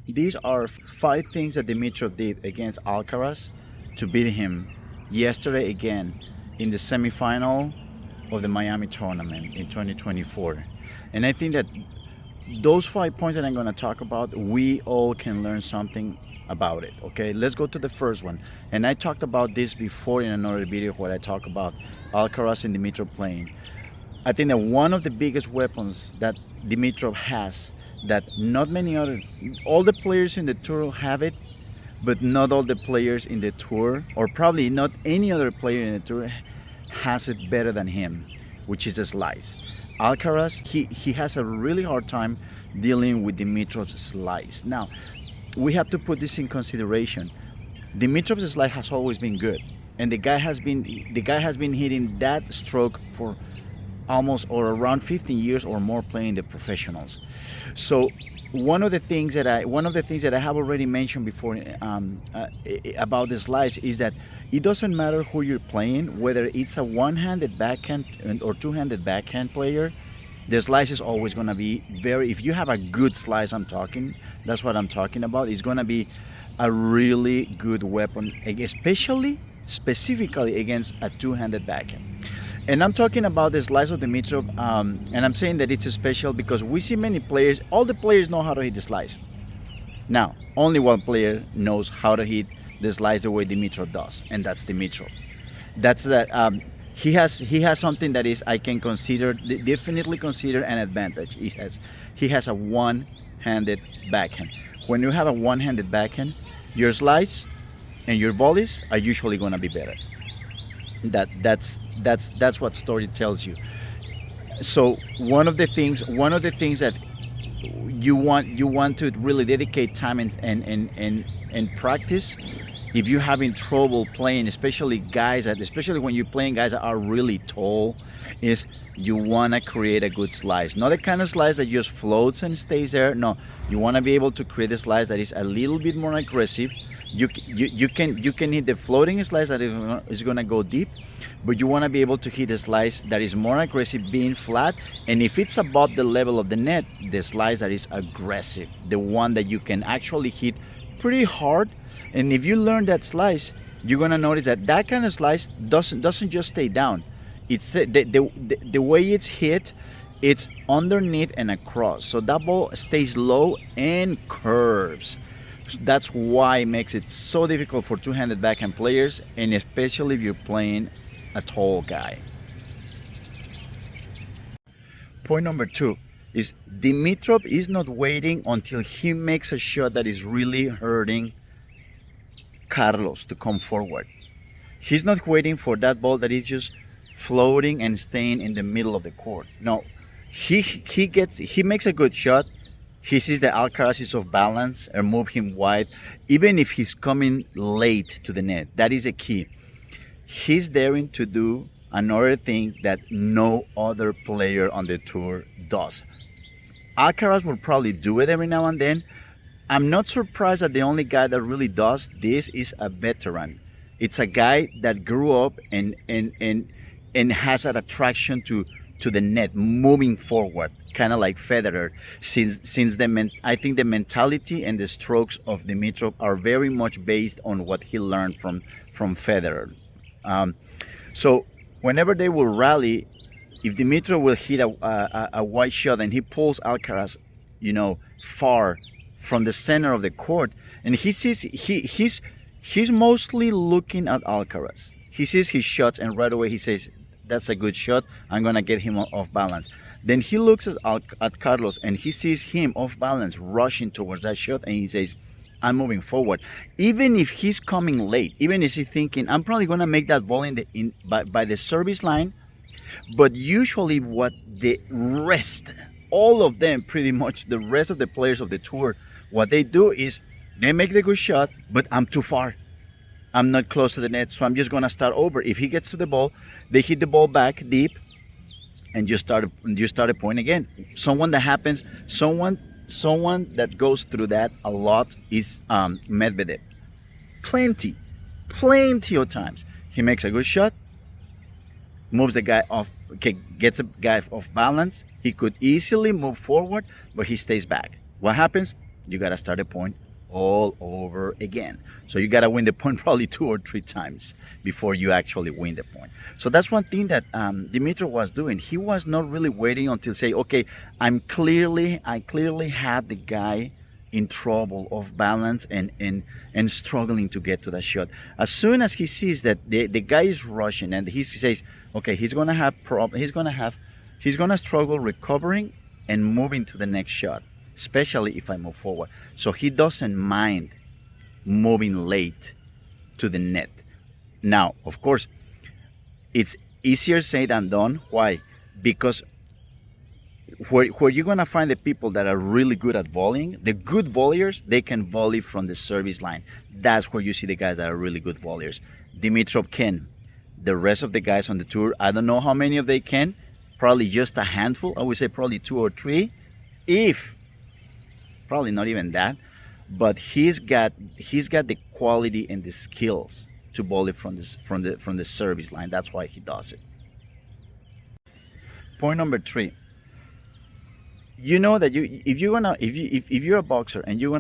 These are five things that Dimitrov did against Alcaraz to beat him yesterday again in the semifinal of the Miami tournament in 2024. And I think that those 5 points that I'm going to talk about, we all can learn something about it. Okay, let's go to the first one. And I talked about this before in another video where I talk about Alcaraz and Dimitrov playing. I think that one of the biggest weapons that Dimitrov has that not many other, all the players in the tour have it, but not all the players in the tour, or probably not any other player in the tour has it better than him, which is a slice. Alcaraz, he has a really hard time dealing with Dimitrov's slice. Now, we have to put this in consideration. Dimitrov's slice has always been good, and the guy has been hitting that stroke for almost or around 15 years or more playing the professionals. So one of the things that I have already mentioned before about the slice is that it doesn't matter who you're playing, whether it's a one-handed backhand or two-handed backhand player. The slice is always going to be if you have a good slice, that's what I'm talking about. It's going to be a really good weapon, specifically against a two-handed backhand. And I'm talking about the slice of Dimitrov, and I'm saying that it's special because we see many players, all the players know how to hit the slice. Now, only one player knows how to hit the slice the way Dimitrov does, and that's Dimitrov. That's that. He has something that is, I can definitely consider an advantage. He has a one-handed backhand. When you have a one-handed backhand, your slice and your volleys are usually going to be better. That's what story tells you. So one of the things that you want to really dedicate time and practice, if you're having trouble playing, especially when you're playing guys that are really tall, is you want to create a good slice. Not the kind of slice that just floats and stays there. No, you want to be able to create a slice that is a little bit more aggressive. You can hit the floating slice that is going to go deep, but you want to be able to hit a slice that is more aggressive, being flat, and if it's above the level of the net, the slice that is aggressive, the one that you can actually hit pretty hard. And if you learn that slice, you're going to notice that kind of slice doesn't just stay down. It's the way it's hit, it's underneath and across, so that ball stays low and curves. That's why it makes it so difficult for two-handed backhand players, and especially if you're playing a tall guy. Point number 2 is Dimitrov is not waiting until he makes a shot that is really hurting Carlos to come forward. He's not waiting for that ball that is just floating and staying in the middle of the court. No, he makes a good shot. He sees that Alcaraz is off balance and move him wide, even if he's coming late to the net. That is a key. He's daring to do another thing that no other player on the tour does. Alcaraz will probably do it every now and then. I'm not surprised that the only guy that really does this is a veteran. It's a guy that grew up and has an attraction to the net, moving forward, kind of like Federer. I think the mentality and the strokes of Dimitrov are very much based on what he learned from Federer. So whenever they will rally, if Dimitrov will hit a wide shot and he pulls Alcaraz, far from the center of the court, and he sees he's mostly looking at Alcaraz. He sees his shots, and right away he says, "That's a good shot. I'm gonna get him off balance." Then he looks at Carlos, and he sees him off balance, rushing towards that shot, and he says, "I'm moving forward." Even if he's coming late, even if he's thinking, "I'm probably gonna make that ball by the service line," but usually what the rest, all of them, pretty much the rest of the players of the tour, what they do is they make the good shot, but I'm too far. I'm not close to the net, so I'm just gonna start over. If he gets to the ball, they hit the ball back deep, and you start a point again. Someone that goes through that a lot is Medvedev. Plenty of times he makes a good shot, moves the guy off, gets a guy off balance. He could easily move forward, but he stays back. What happens? you gotta start the point all over again. So you gotta win the point probably 2 or 3 times before you actually win the point. So that's one thing that Dimitrov was doing. He was not really waiting until say, okay, I clearly have the guy in trouble of balance and struggling to get to that shot. As soon as he sees that the guy is rushing and he says, okay, he's gonna struggle recovering and moving to the next shot, especially if I move forward. So he doesn't mind moving late to the net. Now, of course, it's easier said than done. Why? Because where you're gonna find the people that are really good at volleying, the good volleyers, they can volley from the service line. That's where you see the guys that are really good volleyers. Dimitrov can. The rest of the guys on the tour, I don't know how many of they can. Probably just a handful. I would say probably 2 or 3, if probably not even that. But he's got the quality and the skills to volley from the service line. That's why he does it. Point number 3. You know that if you're a boxer and you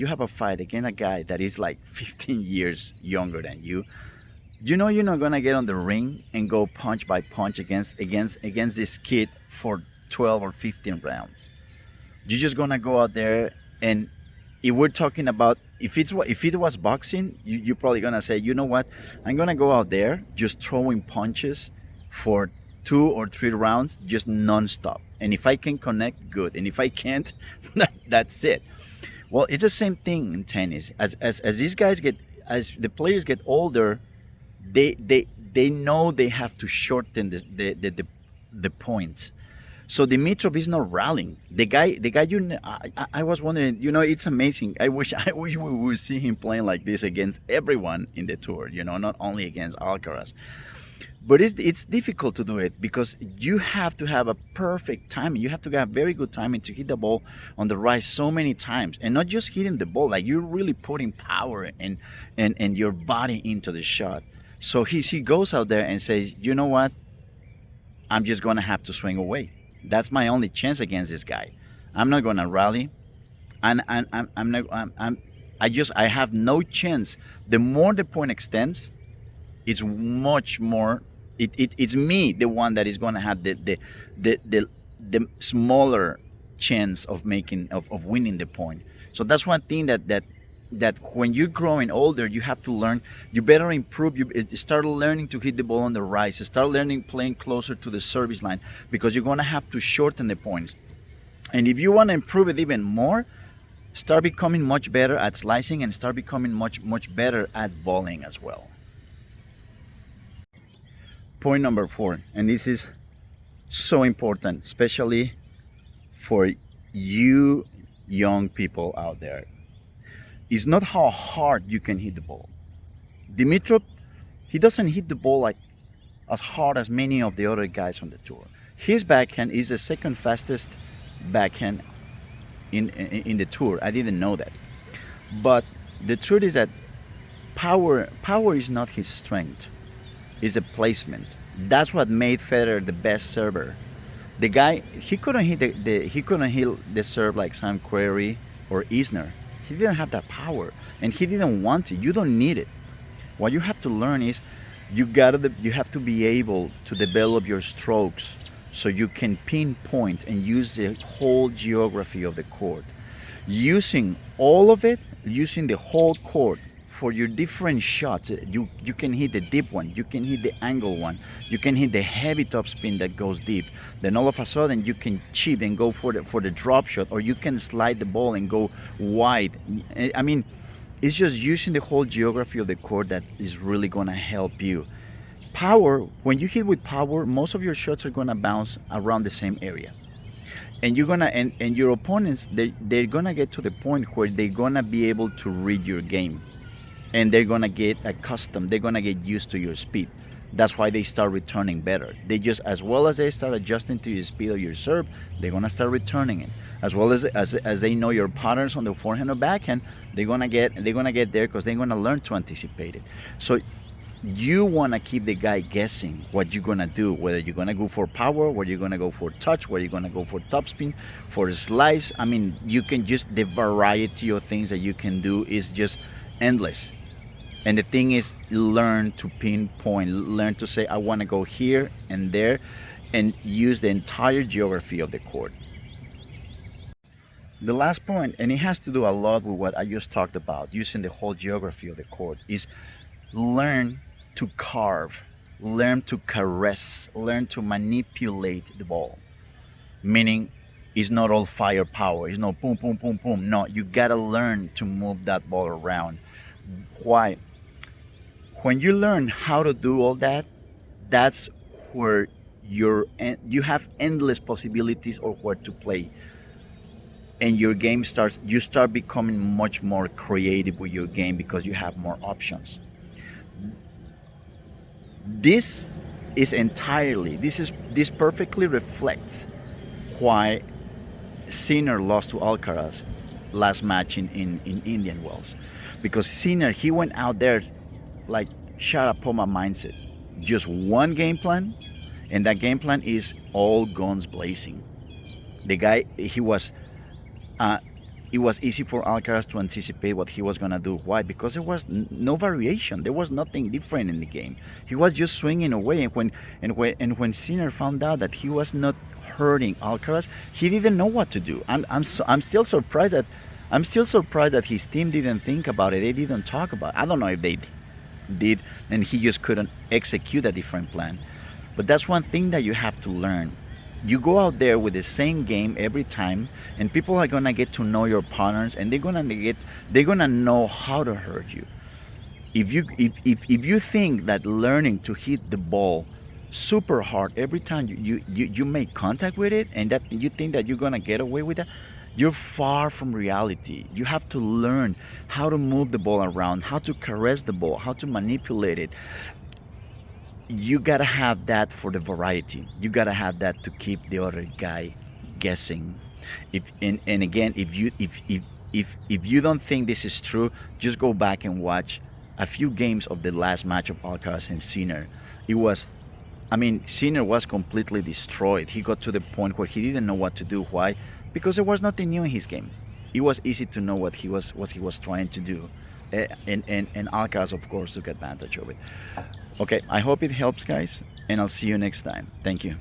have a fight against a guy that is like 15 years younger than you, you know you're not gonna get on the ring and go punch by punch against this kid for 12 or 15 rounds. You're just gonna go out there, and if we're talking about if it was boxing, you're probably gonna say, you know what, I'm gonna go out there just throwing punches for 2 or 3 rounds, just non-stop. And if I can connect, good. And if I can't, that's it. Well, it's the same thing in tennis. As these guys as the players get older, they know they have to shorten the points. So Dimitrov is not rallying. The guy. I was wondering. It's amazing. I wish we would see him playing like this against everyone in the tour. Not only against Alcaraz. But it's difficult to do it because you have to have a perfect timing. You have to have very good timing to hit the ball on the right so many times, and not just hitting the ball. Like, you're really putting power and your body into the shot. So he goes out there and says, you know what? I'm just gonna have to swing away. That's my only chance against this guy. I'm not gonna rally, and I have no chance. The more the point extends, it's much more. It's me, the one that is going to have the smaller chance of winning the point. So that's one thing that when you're growing older, you have to learn. You better improve. You start learning to hit the ball on the rise. Start learning playing closer to the service line, because you're going to have to shorten the points. And if you want to improve it even more, start becoming much better at slicing and start becoming much better at volleying as well. Point number 4, and this is so important, especially for you young people out there, is not how hard you can hit the ball. Dimitrov, he doesn't hit the ball like as hard as many of the other guys on the tour. His backhand is the second fastest backhand in the tour. I didn't know that. But the truth is that power is not his strength. Is the placement. That's what made Federer the best server. The guy, he couldn't hit the serve like Sam Querrey or Isner. He didn't have that power, and he didn't want it. You don't need it. What you have to learn is you have to be able to develop your strokes so you can pinpoint and use the whole geography of the court. Using all of it, using the whole court. For your different shots, you can hit the deep one, you can hit the angle one, you can hit the heavy topspin that goes deep. Then all of a sudden you can chip and go for the drop shot, or you can slide the ball and go wide. I mean, it's just using the whole geography of the court that is really gonna help you. Power, when you hit with power, most of your shots are gonna bounce around the same area. And you're gonna and your opponents, they're gonna get to the point where they're gonna be able to read your game. And they're gonna get accustomed. They're gonna get used to your speed. That's why they start returning better. They just, as well as they start adjusting to your speed of your serve, they're gonna start returning it. As well as they know your patterns on the forehand or backhand, they're gonna get there because they're gonna learn to anticipate it. So you want to keep the guy guessing what you're going to do, whether you're going to go for power, whether you're going to go for touch, whether you're going to go for topspin, for a slice. I mean, you can just, the variety of things that you can do is just endless. And the thing is, learn to pinpoint, learn to say, I want to go here and there, and use the entire geography of the court. The last point, and it has to do a lot with what I just talked about, using the whole geography of the court, is learn to carve, learn to caress, learn to manipulate the ball. Meaning, it's not all firepower, it's not boom, boom, boom, boom. No, you gotta learn to move that ball around. Why? When you learn how to do all that, that's where you have endless possibilities of where to play. And your game you start becoming much more creative with your game because you have more options. This perfectly reflects why Sinner lost to Alcaraz last match in Indian Wells. Because Sinner, he went out there like Sharapova mindset. Just one game plan, and that game plan is all guns blazing. The guy, it was easy for Alcaraz to anticipate what he was going to do. Why? Because there was no variation. There was nothing different in the game. He was just swinging away. And when Sinner found out that he was not hurting Alcaraz, he didn't know what to do. I'm still surprised that his team didn't think about it. They didn't talk about it. I don't know if they did, and he just couldn't execute a different plan. But that's one thing that you have to learn. You go out there with the same game every time, and people are gonna get to know your partners, and they're gonna know how to hurt you. If you think that learning to hit the ball super hard every time you make contact with it, and that you think that you're gonna get away with that, you're far from reality. You have to learn how to move the ball around, how to caress the ball, how to manipulate it. You gotta have that for the variety. You gotta have that to keep the other guy guessing. Again, if you don't think this is true, just go back and watch a few games of the last match of Alcaraz and Sinner. Sinner was completely destroyed. He got to the point where he didn't know what to do. Why? Because there was nothing new in his game. It was easy to know what he was trying to do, and Alcaraz, of course, took advantage of it. Okay, I hope it helps, guys, and I'll see you next time. Thank you.